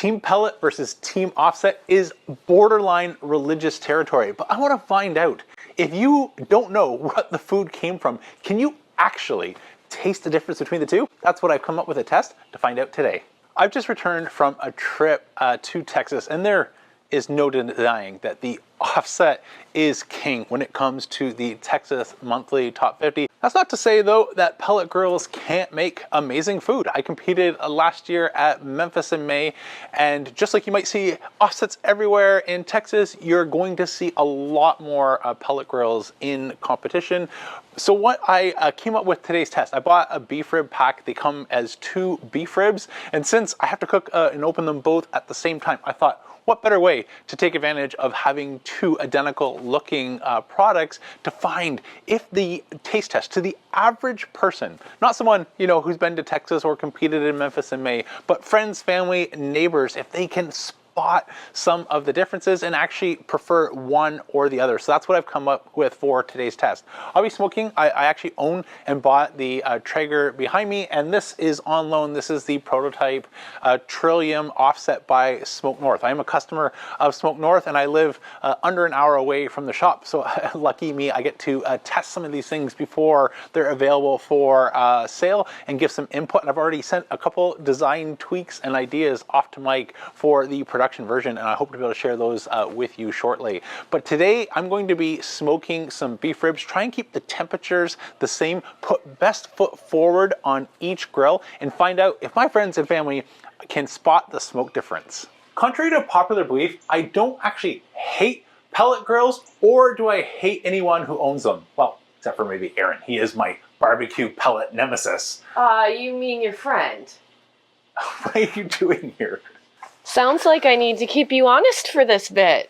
Team Pellet versus Team Offset is borderline religious territory, but I want to find out, if you don't know what the food came from, can you actually taste the difference between the two? That's what I've come up with a test to find out today. I've just returned from a trip to Texas, and there is no denying that the Offset is king when it comes to the Texas Monthly Top 50. That's not to say though that pellet grills can't make amazing food. I competed last year at Memphis in May, and just like you might see offsets everywhere in Texas, you're going to see a lot more pellet grills in competition. So what I came up with today's test, I bought a beef rib pack. They come as 2 beef ribs, and since I have to cook and open them both at the same time, I thought, what better way to take advantage of having 2 identical looking products to find if the taste test to the average person, not someone who's been to Texas or competed in Memphis in May, but friends, family, neighbors, if they can spot some of the differences and actually prefer one or the other. So that's what I've come up with for today's test. I'll be smoking. I actually own and bought the Traeger behind me, and this is on loan. This is the prototype Trillium Offset by Smoke North. I am a customer of Smoke North, and I live under an hour away from the shop. So lucky me, I get to test some of these things before they're available for sale and give some input. And I've already sent a couple design tweaks and ideas off to Mike for the production version, and I hope to be able to share those with you shortly. But today I'm going to be smoking some beef ribs, try and keep the temperatures the same, put best foot forward on each grill, and find out if my friends and family can spot the smoke difference. Contrary to popular belief, I don't actually hate pellet grills, or do I hate anyone who owns them? Well, except for maybe Aaron. He is my barbecue pellet nemesis. You mean your friend? What are you doing here? Sounds like I need to keep you honest for this bit.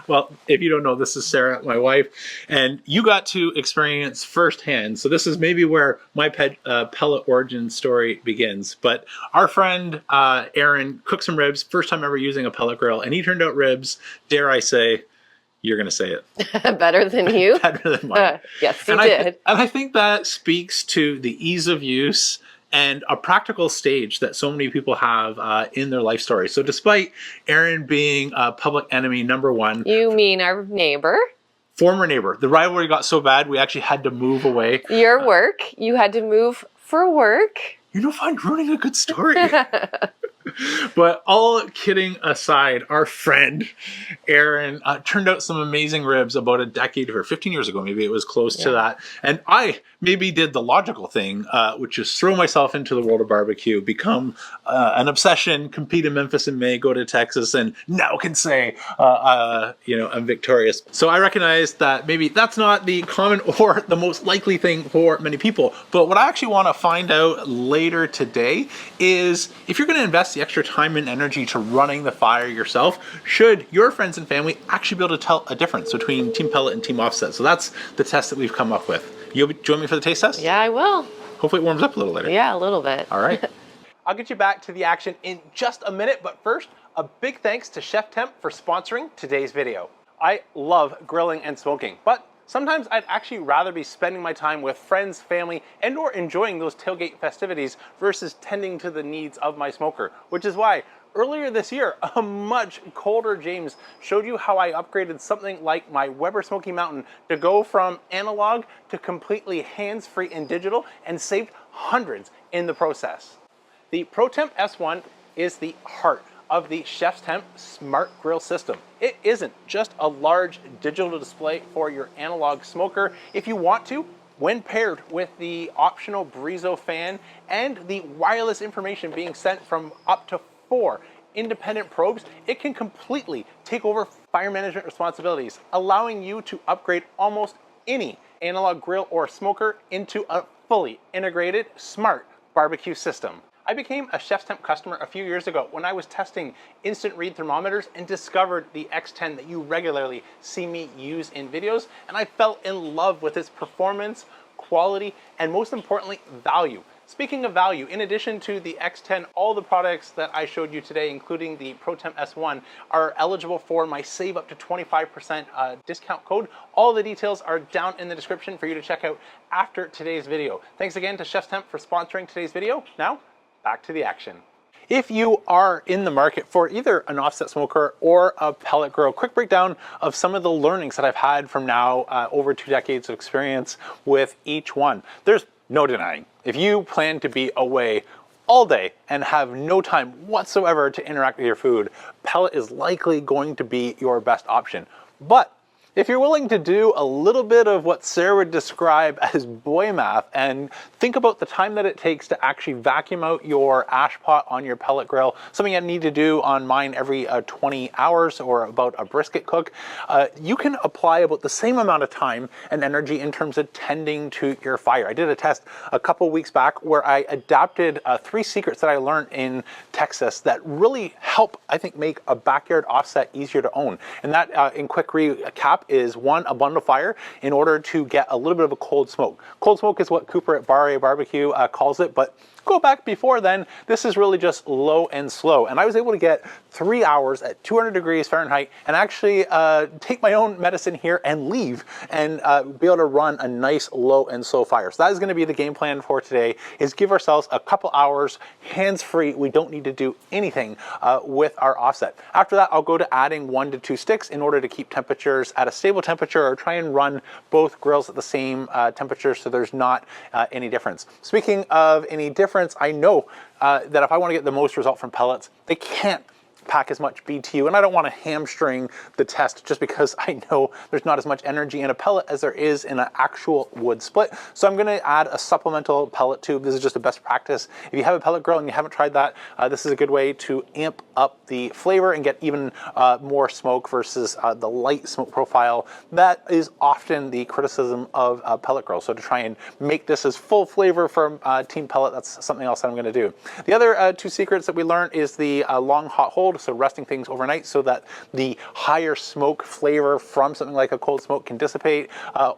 Well, if you don't know, this is Sarah, my wife, and you got to experience firsthand. So this is maybe where my pellet origin story begins. But our friend Aaron cooked some ribs, first time ever using a pellet grill, and he turned out ribs, dare I say, you're going to say it. Better than you? Better than mine. Yes, he did. And I think that speaks to the ease of use and a practical stage that so many people have in their life story. So despite Aaron being public enemy #1. You mean our neighbor? Former neighbor. The rivalry got so bad we actually had to move away. Your work. You had to move for work. You don't find ruining a good story. But all kidding aside, our friend Aaron turned out some amazing ribs about a decade or 15 years ago. Maybe it was close to that. And I maybe did the logical thing, which is throw myself into the world of barbecue, become an obsession, compete in Memphis in May, go to Texas, and now can say, I'm victorious. So I recognize that maybe that's not the common or the most likely thing for many people. But what I actually want to find out later today is if you're going to invest the extra time and energy to running the fire yourself, should your friends and family actually be able to tell a difference between Team Pellet and Team Offset? So that's the test that we've come up with. You'll join me for the taste test? Yeah, I will. Hopefully it warms up a little later. Yeah, a little bit. All right. I'll get you back to the action in just a minute, but first, a big thanks to ChefsTemp for sponsoring today's video. I love grilling and smoking, but sometimes I'd actually rather be spending my time with friends, family, and or enjoying those tailgate festivities versus tending to the needs of my smoker, which is why earlier this year, a much colder James showed you how I upgraded something like my Weber Smoky Mountain to go from analog to completely hands-free and digital, and saved hundreds in the process. The ProTemp S1 is the heart of the ChefsTemp Smart Grill system. It isn't just a large digital display for your analog smoker. If you want to, when paired with the optional Brizo fan and the wireless information being sent from up to 4 independent probes, it can completely take over fire management responsibilities, allowing you to upgrade almost any analog grill or smoker into a fully integrated smart barbecue system. I became a ChefsTemp customer a few years ago when I was testing instant read thermometers and discovered the X10 that you regularly see me use in videos, and I fell in love with its performance, quality, and most importantly, value. Speaking of value, in addition to the X10, all the products that I showed you today, including the ProTemp S1, are eligible for my save up to 25% discount code. All the details are down in the description for you to check out after today's video. Thanks again to ChefsTemp for sponsoring today's video. Now, back to the action. if you are in the market for either an offset smoker or a pellet grill. Quick breakdown of some of the learnings that I've had from now over 2 decades of experience with each one. There's no denying, if you plan to be away all day and have no time whatsoever to interact with your food, pellet is likely going to be your best option. But if you're willing to do a little bit of what Sarah would describe as boy math and think about the time that it takes to actually vacuum out your ash pot on your pellet grill, something I need to do on mine every 20 hours or about a brisket cook, you can apply about the same amount of time and energy in terms of tending to your fire. I did a test a couple weeks back where I adapted 3 secrets that I learned in Texas that really help, I think, make a backyard offset easier to own. And that, in quick recap, is 1, a bundle fire in order to get a little bit of a cold smoke. Cold smoke is what Cooper at Bar A Barbecue calls it, but go back before then, this is really just low and slow. And I was able to get 3 hours at 200 degrees Fahrenheit and actually take my own medicine here and leave and be able to run a nice low and slow fire. So that is going to be the game plan for today, is give ourselves a couple hours hands-free. We don't need to do anything with our offset. After that, I'll go to adding 1 to 2 sticks in order to keep temperatures at a stable temperature, or try and run both grills at the same temperature so there's not any difference. Speaking of any difference, I know that if I want to get the most result from pellets, they can't pack as much BTU, and I don't want to hamstring the test just because I know there's not as much energy in a pellet as there is in an actual wood split. So I'm going to add a supplemental pellet tube. This is just a best practice. If you have a pellet grill and you haven't tried that, this is a good way to amp up the flavor and get even more smoke versus the light smoke profile that is often the criticism of pellet grills. So to try and make this as full flavor from Team Pellet, that's something else I'm going to do. The other 2 secrets that we learned is the long hot hold, so resting things overnight so that the higher smoke flavor from something like a cold smoke can dissipate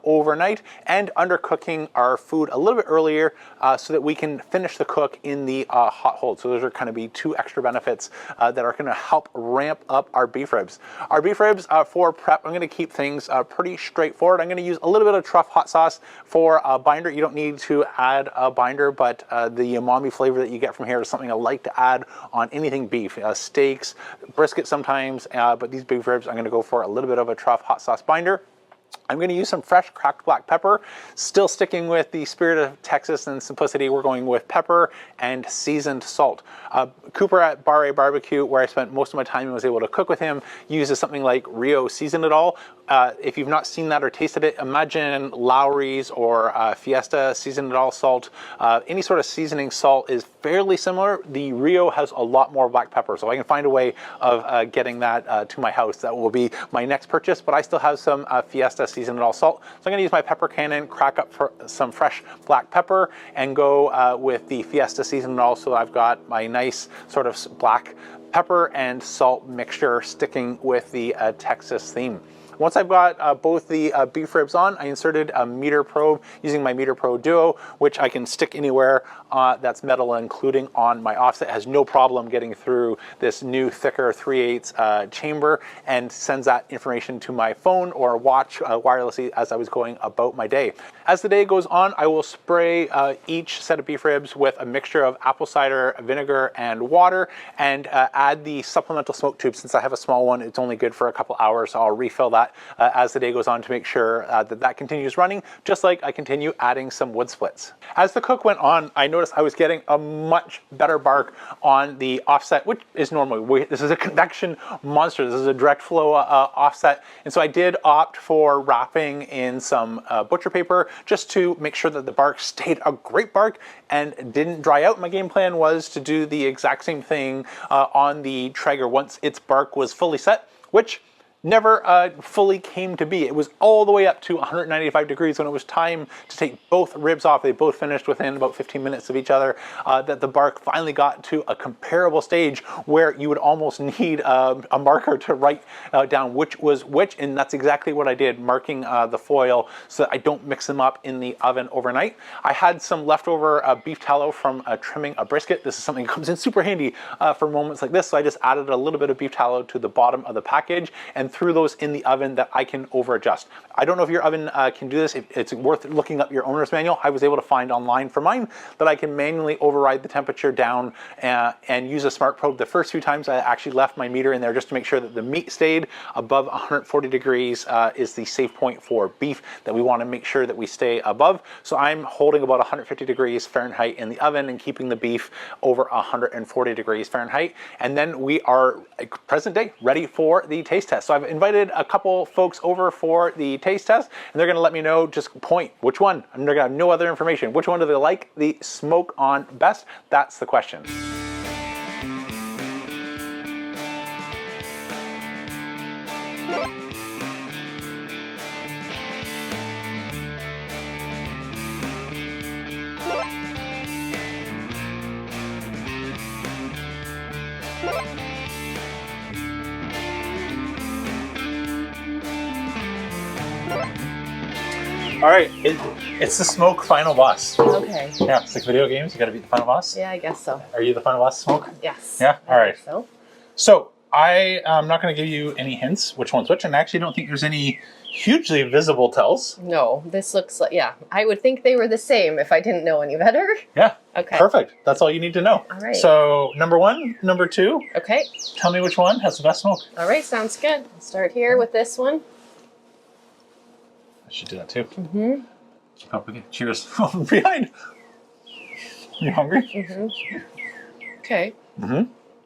overnight, and undercooking our food a little bit earlier so that we can finish the cook in the hot hold. So those are kind of be 2 extra benefits that are going to help ramp up our beef ribs. Our beef ribs for prep, I'm going to keep things pretty straightforward. I'm going to use a little bit of truff hot sauce for a binder. You don't need to add a binder, but the umami flavor that you get from here is something I like to add on anything beef, steaks, brisket sometimes, but these beef ribs, I'm going to go for a little bit of a truff hot sauce binder. I'm going to use some fresh cracked black pepper. Still sticking with the spirit of Texas and simplicity, we're going with pepper and seasoned salt. Cooper at Bar A Barbecue, where I spent most of my time and was able to cook with him, uses something like Rio Season It All. If you've not seen that or tasted it, imagine Lowry's or Fiesta Season It All salt. Any sort of seasoning salt is fairly similar. The Rio has a lot more black pepper, so I can find a way of getting that to my house. That will be my next purchase, but I still have some Fiesta Season It All salt. So I'm going to use my pepper cannon, crack up for some fresh black pepper, and go with the Fiesta Season It All, so I've got my nice sort of black pepper and salt mixture sticking with the Texas theme. Once I've got both the beef ribs on, I inserted a meter probe using my Meter Pro Duo, which I can stick anywhere that's metal, including on my offset. It has no problem getting through this new thicker 3/8 chamber, and sends that information to my phone or watch wirelessly as I was going about my day. As the day goes on, I will spray each set of beef ribs with a mixture of apple cider vinegar and water, and add the supplemental smoke tube. Since I have a small one, it's only good for a couple hours, so I'll refill that as the day goes on to make sure that continues running, just like I continue adding some wood splits. As the cook went on, I noticed I was getting a much better bark on the offset, which is normal. This is a convection monster. This is a direct flow offset. And so I did opt for wrapping in some butcher paper just to make sure that the bark stayed a great bark and didn't dry out. My game plan was to do the exact same thing on the Traeger once its bark was fully set, which never fully came to be. It was all the way up to 195 degrees when it was time to take both ribs off. They both finished within about 15 minutes of each other, that the bark finally got to a comparable stage where you would almost need a marker to write down which was which, and that's exactly what I did, marking the foil so that I don't mix them up in the oven overnight. I had some leftover beef tallow from trimming a brisket. This is something that comes in super handy for moments like this, so I just added a little bit of beef tallow to the bottom of the package and and threw those in the oven that I can over adjust. I don't know if your oven can do this. It's worth looking up your owner's manual. I was able to find online for mine that I can manually override the temperature down and use a smart probe. The first few times I actually left my meter in there just to make sure that the meat stayed above 140 degrees is the safe point for beef that we want to make sure that we stay above. So I'm holding about 150 degrees Fahrenheit in the oven and keeping the beef over 140 degrees Fahrenheit. And then we are present day ready for the taste test. So I've invited a couple folks over for the taste test, and they're going to let me know, just point which one. And they're going to have no other information. Which one do they like the smoke on best? That's the question. All right, it's the smoke final boss. Okay. Yeah, it's like video games. You got to beat the final boss. Yeah, I guess so. Are you the final boss, smoke? Yes. Yeah. All right. So. So I am not going to give you any hints which one's which, and I actually don't think there's any hugely visible tells. No, this looks like, yeah. I would think they were the same if I didn't know any better. Yeah. Okay. Perfect. That's all you need to know. All right. So number one, number two. Okay. Tell me which one has the best smoke. All right, sounds good. I'll start here with this one. I should do that too. Mm-hmm. Oh, okay. Cheers. Behind. You hungry? Mm-hmm. Okay. Mm-hmm.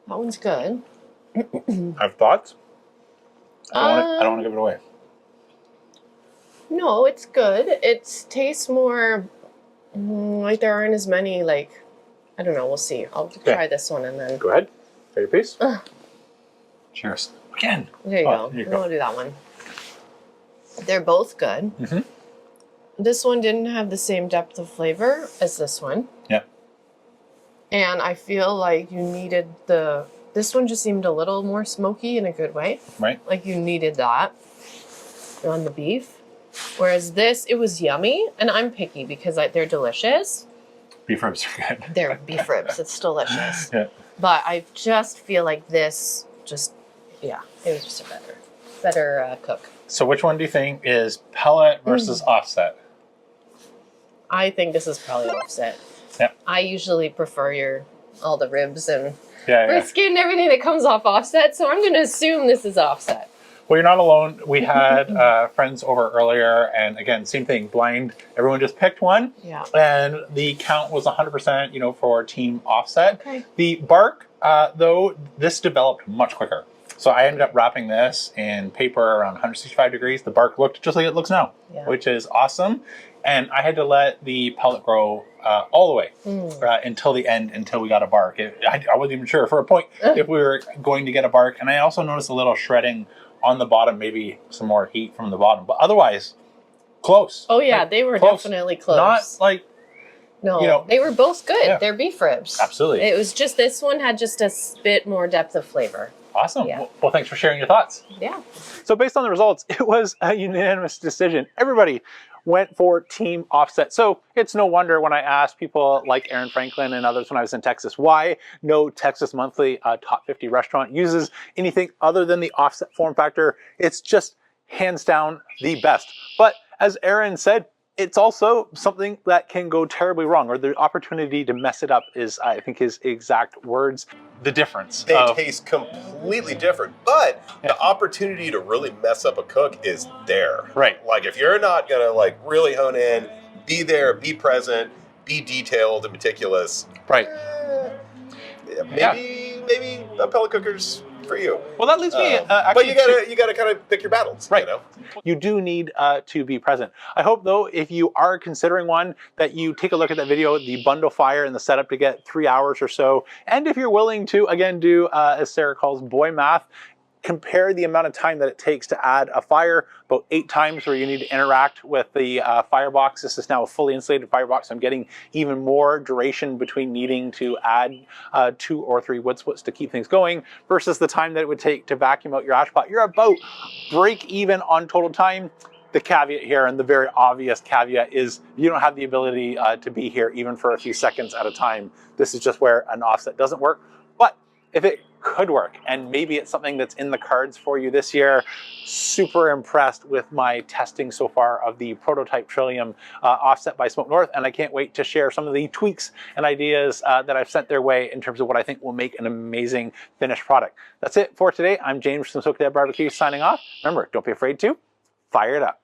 That one's good. I have thoughts. I don't want to give it away. No, it's good. It tastes more like there aren't as many, like, I don't know. We'll see. I'll try this one and then. Go ahead. Take your piece. Cheers. Again. There you go. There you I'm gonna do that one. They're both good. Mm-hmm. This one didn't have the same depth of flavor as this one. Yeah. And I feel like you needed this one just seemed a little more smoky in a good way. Right. Like you needed that on the beef. Whereas this, it was yummy. And I'm picky because they're delicious. Beef ribs are good. They're beef ribs. It's delicious. Yeah. But I just feel like this just, yeah, it was just a better cook. So which one do you think is pellet versus offset? I think this is probably offset. Yeah. I usually prefer all the ribs and Yeah. brisket and everything that comes off offset, so I'm going to assume this is offset. Well, you're not alone. We had friends over earlier, and again, same thing, blind. Everyone just picked one. Yeah. And the count was 100%, for team offset. Okay. The bark, though, this developed much quicker. So I ended up wrapping this in paper around 165 degrees. The bark looked just like it looks now, which is awesome. And I had to let the pellet grow all the way until the end, until we got a bark. I wasn't even sure for a point if we were going to get a bark. And I also noticed a little shredding on the bottom, maybe some more heat from the bottom. But otherwise, close. Oh, yeah, they were definitely close. Not like... No, they were both good. Yeah. They're beef ribs. Absolutely. It was just this one had just a bit more depth of flavor. Awesome. Yeah. Well, thanks for sharing your thoughts. Yeah. So based on the results, it was a unanimous decision. Everybody went for team offset. So it's no wonder when I asked people like Aaron Franklin and others when I was in Texas, why no Texas Monthly Top 50 restaurant uses anything other than the offset form factor. It's just hands down the best. But as Aaron said, it's also something that can go terribly wrong, or the opportunity to mess it up is, I think, his exact words. The difference. They taste completely different, but the opportunity to really mess up a cook is there. Right. Like if you're not gonna really hone in, be there, be present, be detailed and meticulous. Right. Maybe a pellet cooker's for you. Well, that leads me. But you gotta kind of pick your battles, right? You do need to be present. I hope though, if you are considering one, that you take a look at that video, the bundle fire and the setup to get 3 hours or so. And if you're willing to, again, do as Sarah calls boy math, compare the amount of time that it takes to add a fire, about 8 times where you need to interact with the firebox. This is now a fully insulated firebox. I'm getting even more duration between needing to add 2 or 3 wood splits to keep things going versus the time that it would take to vacuum out your ash pot. You're about break even on total time. The caveat here, and the very obvious caveat, is you don't have the ability to be here even for a few seconds at a time. This is just where an offset doesn't work. But if it could work, and maybe it's something that's in the cards for you this year. Super impressed with my testing so far of the prototype Trillium offset by Smoke North, and I can't wait to share some of the tweaks and ideas that I've sent their way in terms of what I think will make an amazing finished product. That's it for today. I'm James from Smoke Dad Barbecue signing off. Remember, don't be afraid to fire it up.